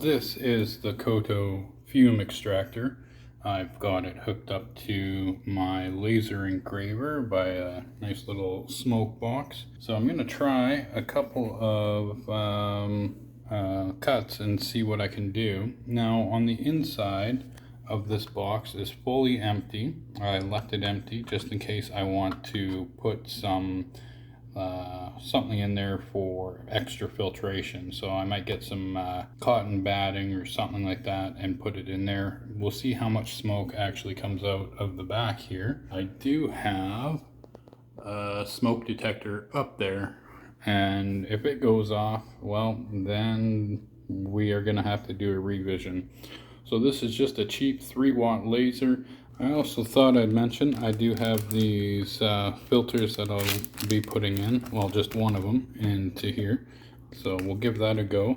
This is the Koto fume extractor. I've got it hooked up to my laser engraver by a nice little smoke box. So I'm going to try a couple of cuts and see what I can do. Now on the inside of this box is fully empty. I left it empty just in case I want to put something in there for extra filtration. So I might get some cotton batting or something like that and put it in there. We'll see how much smoke actually comes out of the back here. I do have a smoke detector up there, and if it goes off, well, then we are going to have to do a revision. So this is just a cheap 3-watt laser. I also thought I'd mention I do have these filters that I'll be putting in, well, just one of them into here. So we'll give that a go,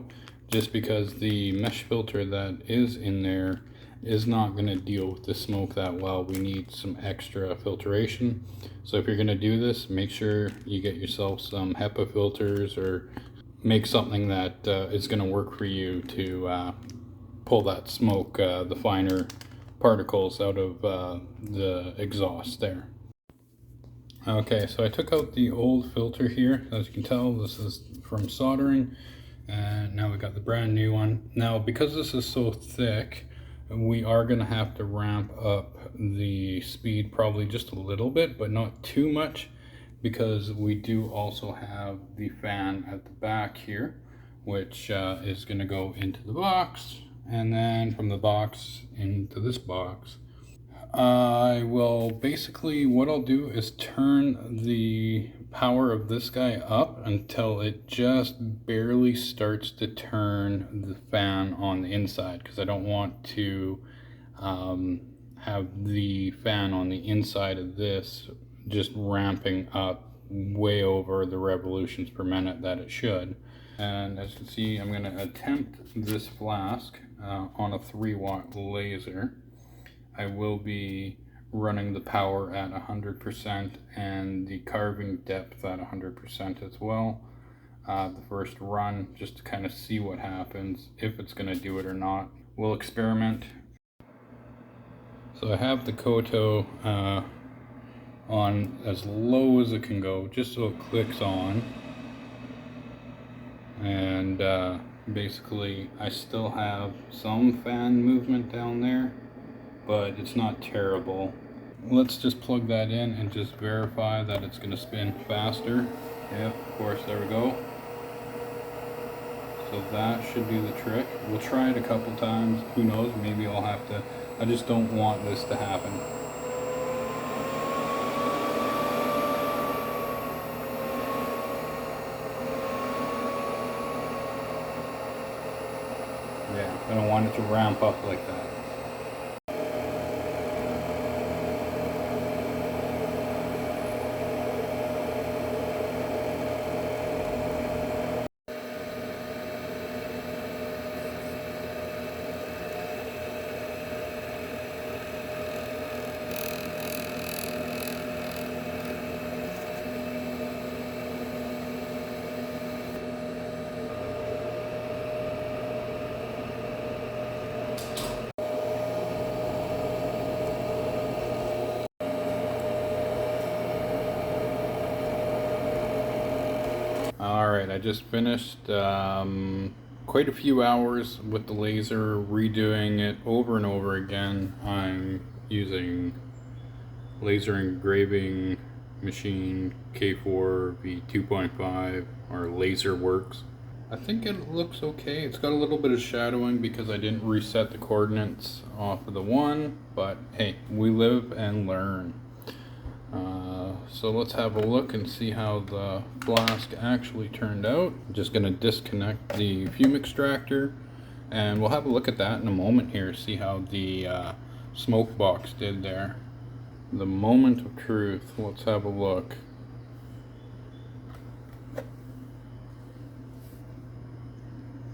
just because the mesh filter that is in there is not going to deal with the smoke that well. We need some extra filtration. So if you're going to do this, make sure you get yourself some HEPA filters, or make something that is going to work for you to pull that smoke, the finer particles out of the exhaust there. Okay, so I took out the old filter here. As you can tell, this is from soldering, and now we got the brand new one. Now, because this is so thick, we are going to have to ramp up the speed probably just a little bit, but not too much, because we do also have the fan at the back here, which is going to go into the box, and then from the box into this box. I will basically, what I'll do is turn the power of this guy up until it just barely starts to turn the fan on the inside, because I don't want to have the fan on the inside of this just ramping up way over the revolutions per minute that it should. And as you can see, I'm going to attempt this flask on a 3-watt laser. I will be running the power at 100% and the carving depth at 100% as well. The first run, just to kind of see what happens, if it's going to do it or not. We'll experiment. So I have the Koto on as low as it can go, just so it clicks on. And basically I still have some fan movement down there, but it's not terrible. Let's just plug that in and just verify that it's going to spin faster. Yep, of course, there we go. So that should do the trick. We'll try it a couple times. Who knows, maybe I'll have to. I just don't want this to happen. Yeah, I don't want it to ramp up like that. Alright, I just finished quite a few hours with the laser, redoing it over and over again. I'm using laser engraving machine K4 V2.5 or Laser Works. I think it looks okay. It's got a little bit of shadowing because I didn't reset the coordinates off of the one, but hey, we live and learn. So let's have a look and see how the flask actually turned out. I'm just going to disconnect the fume extractor, and we'll have a look at that in a moment here, see how the smoke box did there. The moment of truth. Let's have a look.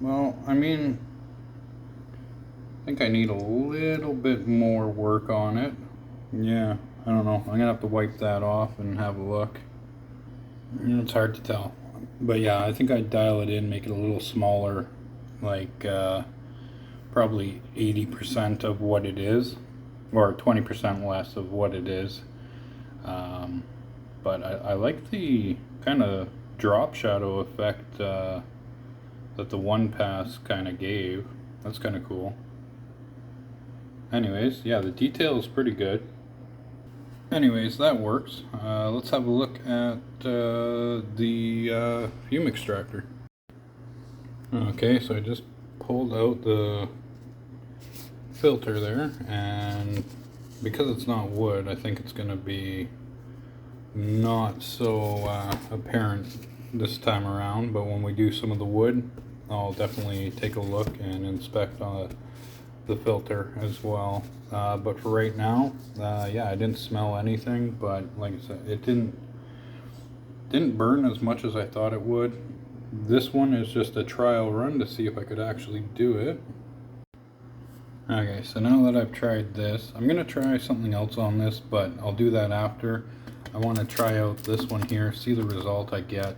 Well, I mean, I think I need a little bit more work on it. Yeah, I don't know. I'm gonna have to wipe that off and have a look. It's hard to tell. But yeah, I think I'd dial it in, make it a little smaller, like probably 80% of what it is, or 20% less of what it is. But I like the kind of drop shadow effect that the one pass kind of gave. That's kind of cool. Anyways, yeah, the detail is pretty good. Anyways, that works. Let's have a look at the fume extractor. Okay, so I just pulled out the filter there, and because it's not wood, I think it's going to be not so apparent this time around, but when we do some of the wood, I'll definitely take a look and inspect the filter as well. But for right now, yeah, I didn't smell anything, but like I said, it didn't burn as much as I thought it would. This one is just a trial run to see if I could actually do it. Okay, so now that I've tried this, I'm gonna try something else on this, but I'll do that after. I want to try out this one here, see the result I get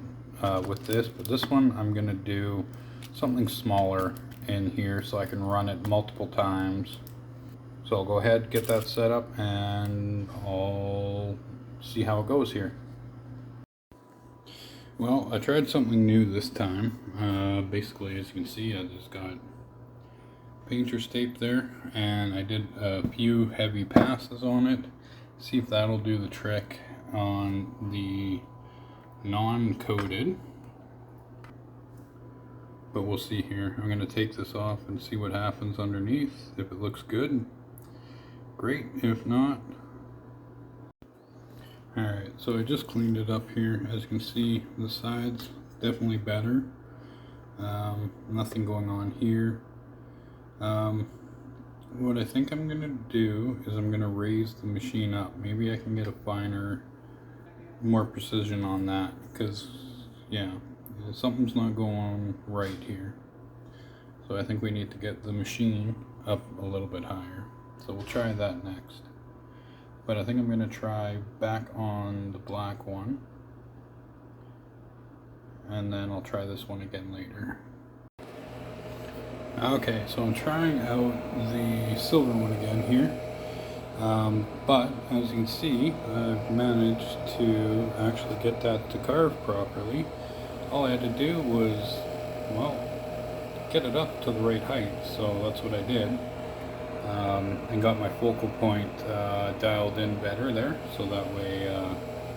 with this, but this one I'm gonna do something smaller in here so I can run it multiple times. So I'll go ahead, get that set up, and I'll see how it goes here. Well, I tried something new this time. Basically, as you can see, I just got painter's tape there, and I did a few heavy passes on it. See if that'll do the trick on the non-coated. But we'll see here. I'm going to take this off and see what happens underneath. If it looks good, great. If not, alright, so I just cleaned it up here. As you can see, the sides definitely better. Nothing going on here. What I think I'm gonna do is I'm gonna raise the machine up. Maybe I can get a finer, more precision on that, because yeah, something's not going right here. So I think we need to get the machine up a little bit higher. So we'll try that next. But I think I'm gonna try back on the black one, and then I'll try this one again later. Okay, so I'm trying out the silver one again here, but as you can see, I've managed to actually get that to carve properly. All I had to do was, well, get it up to the right height, so that's what I did, and got my focal point dialed in better there, so that way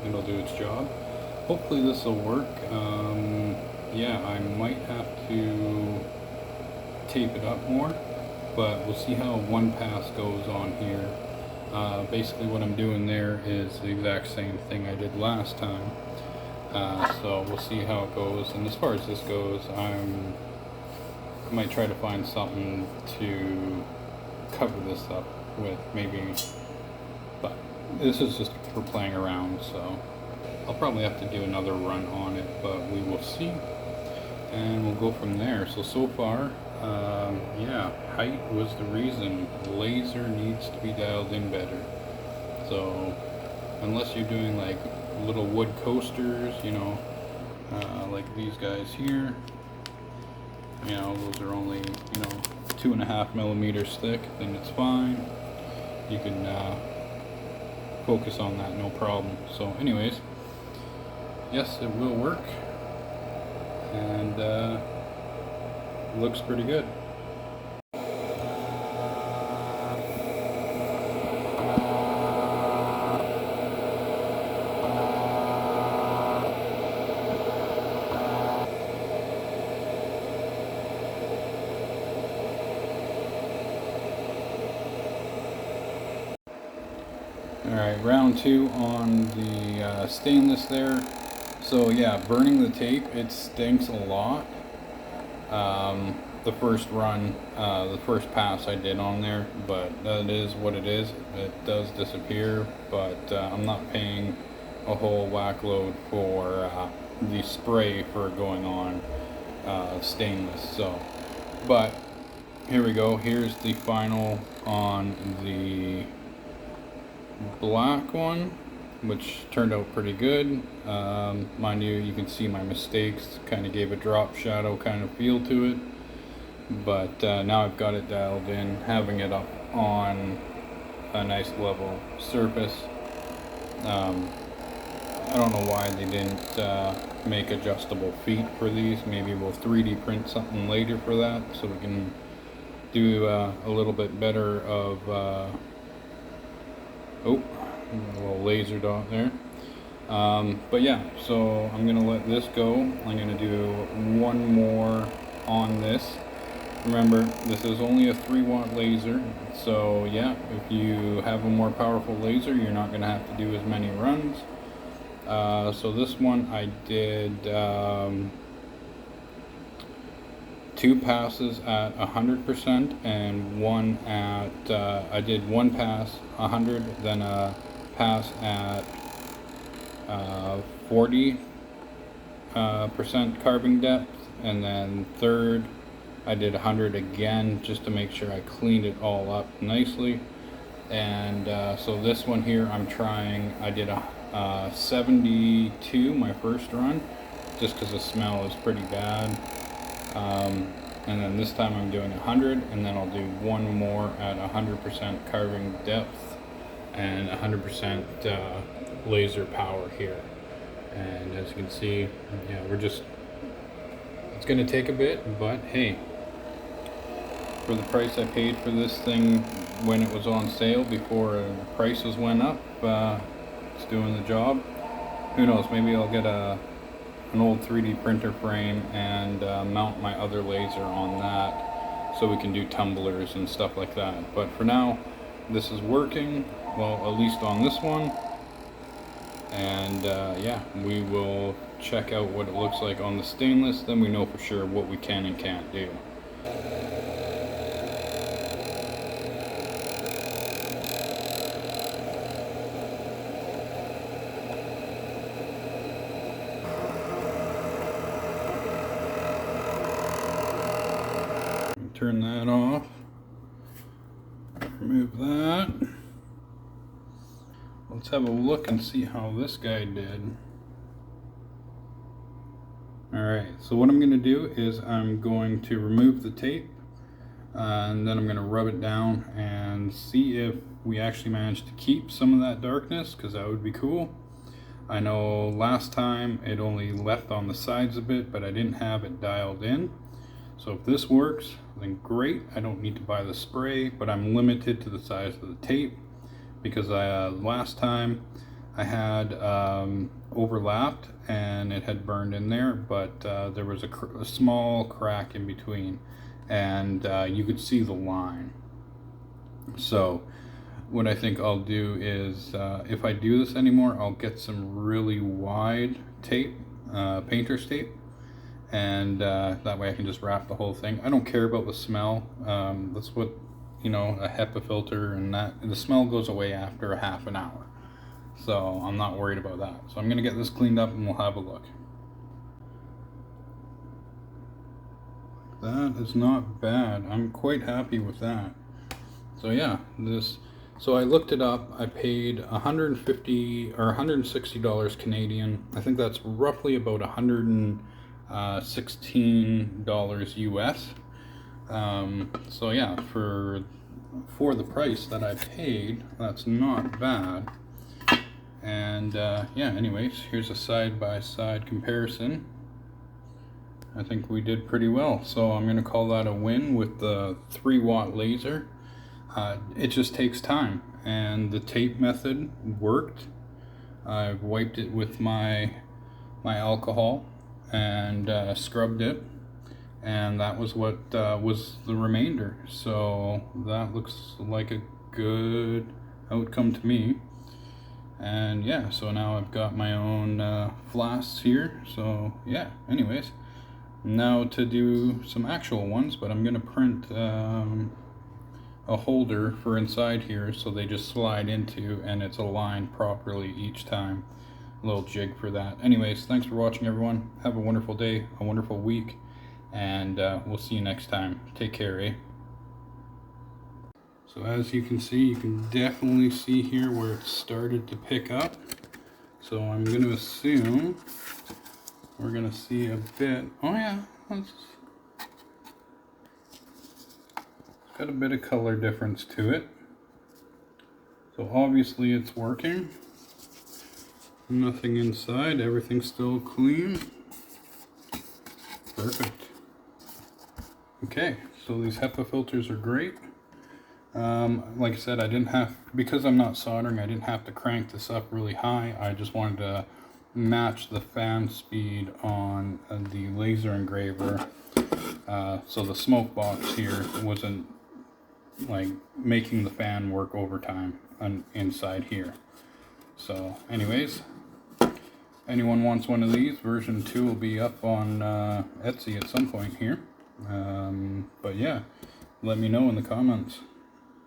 it'll do its job. Hopefully this will work. Yeah, I might have to tape it up more, but we'll see how one pass goes on here. Basically what I'm doing there is the exact same thing I did last time, so we'll see how it goes. And as far as this goes, I might try to find something to cover this up with, maybe, but this is just for playing around, so I'll probably have to do another run on it, but we will see, and we'll go from there. So far, yeah, height was the reason. Laser needs to be dialed in better. So unless you're doing like little wood coasters, you know, like these guys here, you know, those are only, you know, 2.5 millimeters thick, then it's fine. You can focus on that, no problem. So anyways, yes, it will work, and looks pretty good. Alright, round 2 on the stainless there. So yeah, burning the tape, it stinks a lot. The first run, the first pass I did on there, but that is what it is. It does disappear, but I'm not paying a whole whack load for the spray for going on stainless. So, but here we go. Here's the final on the black one, which turned out pretty good. Mind you, you can see my mistakes, kind of gave a drop shadow kind of feel to it. But now I've got it dialed in, having it up on a nice level surface. I don't know why they didn't make adjustable feet for these. Maybe we'll 3D print something later for that, so we can do a little bit better of oh, a little laser dot there. But yeah, so I'm gonna let this go. I'm gonna do one more on this. Remember, this is only a 3-watt laser, so yeah, if you have a more powerful laser, you're not gonna have to do as many runs. So this one I did 2 passes at 100% and one at I did 1 pass 100, then a pass at 40% carving depth, and then third I did 100 again just to make sure I cleaned it all up nicely. And so this one here I'm trying, I did a 72 my first run just because the smell is pretty bad. And then this time I'm doing 100, and then I'll do one more at 100% carving depth and 100% laser power here. And as you can see, yeah, it's going to take a bit, but hey, for the price I paid for this thing when it was on sale before the prices went up, it's doing the job. Who knows, maybe I'll get an old 3D printer frame and mount my other laser on that so we can do tumblers and stuff like that. But for now, this is working, well, at least on this one. And yeah, we will check out what it looks like on the stainless, then we know for sure what we can and can't do. Turn that off, remove that. Let's have a look and see how this guy did. Alright, so what I'm going to do is I'm going to remove the tape, and then I'm going to rub it down and see if we actually managed to keep some of that darkness, because that would be cool. I know last time it only left on the sides a bit, but I didn't have it dialed in. So if this works, then great. I don't need to buy the spray, but I'm limited to the size of the tape because last time I had overlapped and it had burned in there, but there was a small crack in between, and you could see the line. So what I think I'll do is if I do this anymore, I'll get some really wide tape, painter's tape, and that way I can just wrap the whole thing. I don't care about the smell. That's what, you know, a HEPA filter and that, the smell goes away after a half an hour. So I'm not worried about that. So I'm gonna get this cleaned up and we'll have a look. That is not bad. I'm quite happy with that. So yeah, so I looked it up. I paid $150 or $160 Canadian. I think that's roughly about $116 US. So yeah, for the price that I paid, that's not bad. And yeah, anyways, here's a side-by-side comparison. I think we did pretty well. So I'm going to call that a win with the 3-watt laser. It just takes time, and the tape method worked. I've wiped it with my alcohol and scrubbed it, and that was what was the remainder. So that looks like a good outcome to me. And yeah, so now I've got my own flasks here. So yeah, anyways, now to do some actual ones, but I'm gonna print a holder for inside here so they just slide into and it's aligned properly each time. A little jig for that. Anyways, thanks for watching, everyone. Have a wonderful day, a wonderful week, and we'll see you next time. Take care, eh? So as you can see, you can definitely see here where it started to pick up. So I'm going to assume we're going to see a bit. Oh yeah, got a bit of color difference to it. So obviously it's working. Nothing inside, everything's still clean. Perfect. Okay, so these HEPA filters are great. Like I said, I didn't have, because I'm not soldering, I didn't have to crank this up really high. I just wanted to match the fan speed on the laser engraver. So the smoke box here wasn't like making the fan work overtime inside here. So anyways, anyone wants one of these, version 2 will be up on Etsy at some point here. But yeah, let me know in the comments.